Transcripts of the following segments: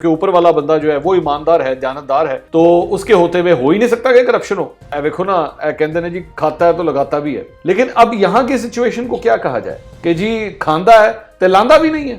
کہ اوپر والا بندہ جو ہے وہ ایماندار ہے, دیانتدار ہے, تو اس کے ہوتے ہوئے ہو ہی نہیں سکتا کہ کرپشن ہو. دیکھو نا, کہتے ہیں جی کھاتا ہے تو لگاتا بھی ہے. لیکن اب یہاں کی سچویشن کو کیا کہا جائے کہ جی کھاندا ہے تے لاندا بھی نہیں ہے.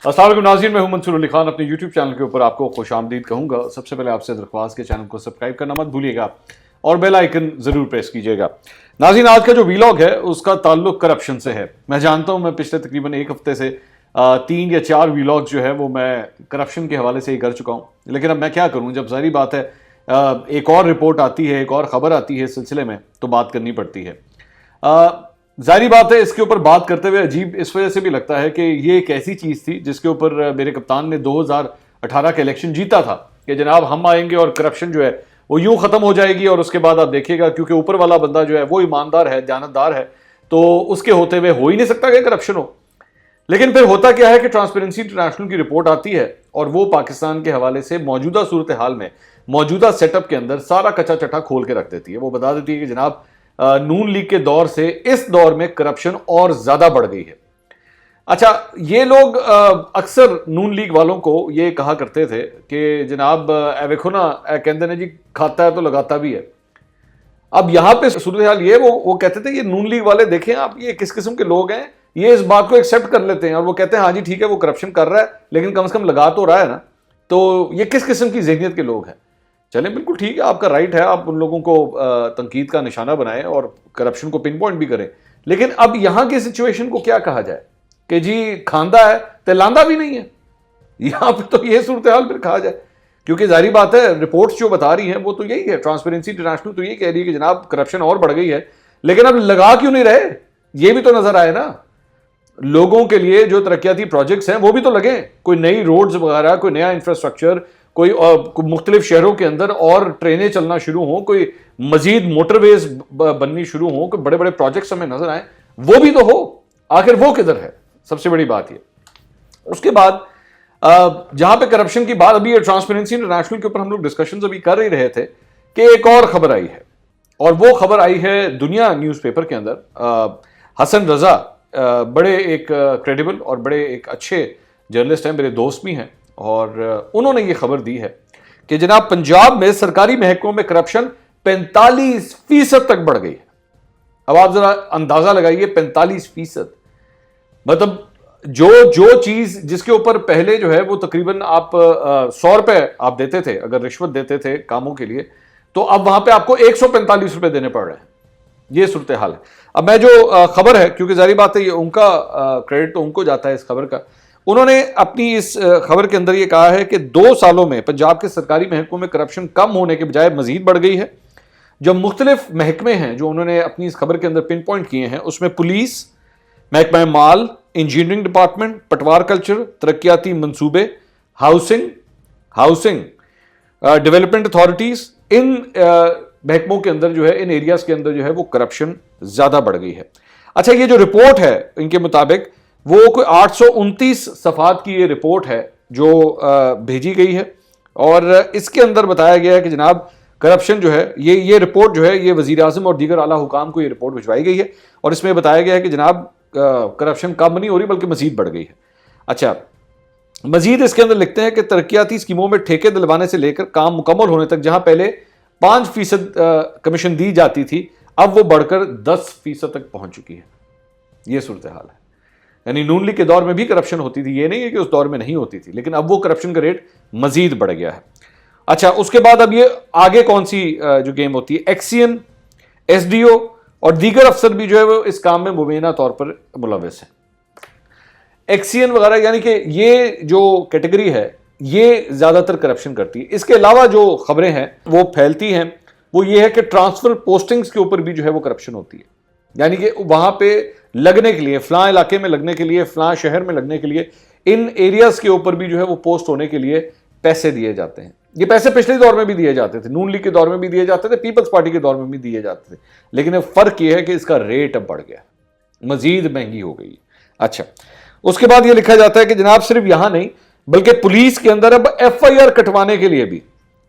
السلام علیکم ناظرین, میں ہوں منصور علی خان. اپنے یوٹیوب چینل کے اوپر آپ کو خوش آمدید کہوں گا. سب سے پہلے آپ سے درخواست کے چینل کو سبسکرائب کرنا مت بھولیے گا اور بیل آئیکن ضرور پریس کیجیے گا. ناظرین, آج کا جو ویلاگ ہے اس کا تعلق کرپشن سے ہے. میں جانتا ہوں میں پچھلے تقریباً ایک ہفتے سے 3 یا 4 ویلاگ جو ہے وہ میں کرپشن کے حوالے سے ہی کر چکا ہوں. لیکن اب میں کیا کروں, جب ظاہری بات ہے ایک اور رپورٹ آتی ہے, ایک اور خبر آتی ہے اس سلسلے میں, تو بات کرنی پڑتی ہے. ظاہری بات ہے اس کے اوپر بات کرتے ہوئے عجیب اس وجہ سے بھی لگتا ہے کہ یہ ایک ایسی چیز تھی جس کے اوپر میرے کپتان نے 2018 کا الیکشن جیتا تھا کہ جناب ہم آئیں گے اور کرپشن جو ہے وہ یوں ختم ہو جائے گی, اور اس کے بعد آپ دیکھیے گا کیونکہ اوپر والا بندہ جو ہے وہ ایماندار ہے, دیانتدار ہے, تو اس کے ہوتے ہوئے ہو ہی نہیں سکتا کہ کرپشن ہو. لیکن پھر ہوتا کیا ہے کہ ٹرانسپیرنسی انٹرنیشنل کی رپورٹ آتی ہے اور وہ پاکستان کے حوالے سے موجودہ صورتحال میں, موجودہ سیٹ اپ کے اندر سارا کچا چٹا کھول کے رکھ دیتی ہے. وہ بتا دیتی ہے کہ جناب نون لیگ کے دور سے اس دور میں کرپشن اور زیادہ بڑھ گئی ہے. اچھا, یہ لوگ اکثر نون لیگ والوں کو یہ کہا کرتے تھے کہ جناب ویکھو نا, کہتے ہیں جی کھاتا ہے تو لگاتا بھی ہے. اب یہاں پہ صورتحال یہ وہ کہتے تھے یہ نون لیگ والے دیکھیں آپ یہ کس قسم کے لوگ ہیں, یہ اس بات کو ایکسیپٹ کر لیتے ہیں اور وہ کہتے ہیں ہاں جی ٹھیک ہے وہ کرپشن کر رہا ہے لیکن کم سے کم لگا تو رہا ہے نا. تو یہ کس قسم کی ذہنیت کے لوگ ہیں. چلیں بالکل ٹھیک ہے, آپ کا رائٹ ہے, آپ ان لوگوں کو تنقید کا نشانہ بنائیں اور کرپشن کو پن پوائنٹ بھی کریں. لیکن اب یہاں کی سچویشن کو کیا کہا جائے کہ جی کھاندا ہے تے لاندا بھی نہیں ہے. یہاں پہ تو یہ صورتحال پھر کہا جائے, کیونکہ ظاہری بات ہے رپورٹس جو بتا رہی ہیں وہ تو یہی ہے. ٹرانسپیرنسی انٹرنیشنل تو یہ کہہ رہی ہے کہ جناب کرپشن اور بڑھ گئی ہے, لیکن اب لگا کیوں نہیں رہے, یہ بھی تو نظر آئے نا. لوگوں کے لیے جو ترقیاتی پروجیکٹس ہیں وہ بھی تو لگیں, کوئی نئی روڈز وغیرہ, کوئی نیا انفراسٹرکچر, کوئی مختلف شہروں کے اندر اور ٹرینیں چلنا شروع ہوں, کوئی مزید موٹر ویز بننی شروع ہوں, کوئی بڑے بڑے پروجیکٹس ہمیں نظر آئیں, وہ بھی تو ہو. آخر وہ کدھر ہے, سب سے بڑی بات یہ. اس کے بعد جہاں پہ کرپشن کی بات, ابھی ٹرانسپیرنسی انٹرنیشنل کے اوپر ہم لوگ ڈسکشنز ابھی کر ہی رہے تھے کہ ایک اور خبر آئی ہے, اور وہ خبر آئی ہے دنیا نیوز پیپر کے اندر. حسن رضا بڑے ایک کریڈیبل اور بڑے ایک اچھے جرنلسٹ ہیں, میرے دوست بھی ہیں, اور انہوں نے یہ خبر دی ہے کہ جناب پنجاب میں سرکاری محکموں میں کرپشن 45% تک بڑھ گئی ہے. اب آپ ذرا اندازہ لگائیے, 45%. مطلب جو چیز جس کے اوپر پہلے جو ہے وہ تقریباً آپ 100 روپے آپ دیتے تھے اگر رشوت دیتے تھے کاموں کے لیے, تو اب وہاں پہ آپ کو 145 روپے دینے پڑ رہے ہیں. یہ صورتحال ہے. اب میں جو خبر ہے, کیونکہ ظاہری بات ہے یہ ان کا کریڈٹ تو ان کو جاتا ہے اس خبر کا, انہوں نے اپنی اس خبر کے اندر یہ کہا ہے کہ 2 سالوں میں پنجاب کے سرکاری محکموں میں کرپشن کم ہونے کے بجائے مزید بڑھ گئی ہے. جو مختلف محکمے ہیں جو انہوں نے اپنی اس خبر کے اندر پن پوائنٹ کیے ہیں, اس میں پولیس, محکمہ مال, انجینئرنگ ڈپارٹمنٹ, پٹوار کلچر, ترقیاتی منصوبے, ہاؤسنگ ڈیولپمنٹ اتھارٹیز, ان محکموں کے اندر جو ہے, ان ایریاز کے اندر جو ہے وہ کرپشن زیادہ بڑھ گئی ہے. اچھا, یہ جو رپورٹ ہے ان کے مطابق وہ کوئی 829 صفحات کی یہ رپورٹ ہے جو بھیجی گئی ہے, اور اس کے اندر بتایا گیا ہے کہ جناب کرپشن جو ہے یہ رپورٹ جو ہے یہ وزیر اعظم اور دیگر اعلیٰ حکام کو یہ رپورٹ بھجوائی گئی ہے, اور اس میں بتایا گیا ہے کہ جناب کرپشن کم نہیں ہو رہی بلکہ مزید بڑھ گئی ہے. اچھا, مزید اس کے اندر لکھتے ہیں کہ ترقیاتی اسکیموں میں ٹھیکے دلوانے سے لے کر کام مکمل ہونے تک جہاں پہلے 5% کمیشن دی جاتی تھی, اب وہ بڑھ کر 10% تک پہنچ چکی ہے. یہ صورتحال ہے. یعنی نون لیگ کے دور میں بھی کرپشن ہوتی تھی, یہ نہیں ہے کہ اس دور میں نہیں ہوتی تھی, لیکن اب وہ کرپشن کا ریٹ مزید بڑھ گیا ہے. اچھا, اس کے بعد اب یہ آگے کون سی جو گیم ہوتی ہے, ایکسین, ایس ڈی او اور دیگر افسر بھی جو ہے وہ اس کام میں مبینہ طور پر ملوث ہیں. ایکسین وغیرہ یعنی کہ یہ جو کیٹیگری ہے یہ زیادہ تر کرپشن کرتی ہے. اس کے علاوہ جو خبریں ہیں وہ پھیلتی ہیں وہ یہ ہے کہ ٹرانسفر پوسٹنگز کے اوپر بھی جو ہے وہ کرپشن ہوتی ہے. یعنی کہ وہاں پہ لگنے کے لیے, فلاں علاقے میں لگنے کے لیے, فلاں شہر میں لگنے کے لیے, ان ایریاز کے اوپر بھی جو ہے وہ پوسٹ ہونے کے لیے پیسے دیے جاتے ہیں. یہ پیسے پچھلے دور میں بھی دیے جاتے تھے, نون لیگ کے دور میں بھی دیے جاتے تھے, پیپلز پارٹی کے دور میں بھی دیے جاتے تھے, لیکن فرق یہ ہے کہ اس کا ریٹ اب بڑھ گیا, مزید مہنگی ہو گئی. اچھا, اس کے بعد یہ لکھا جاتا ہے کہ جناب صرف یہاں نہیں بلکہ پولیس کے اندر اب ایف آئی آر کٹوانے کے لیے بھی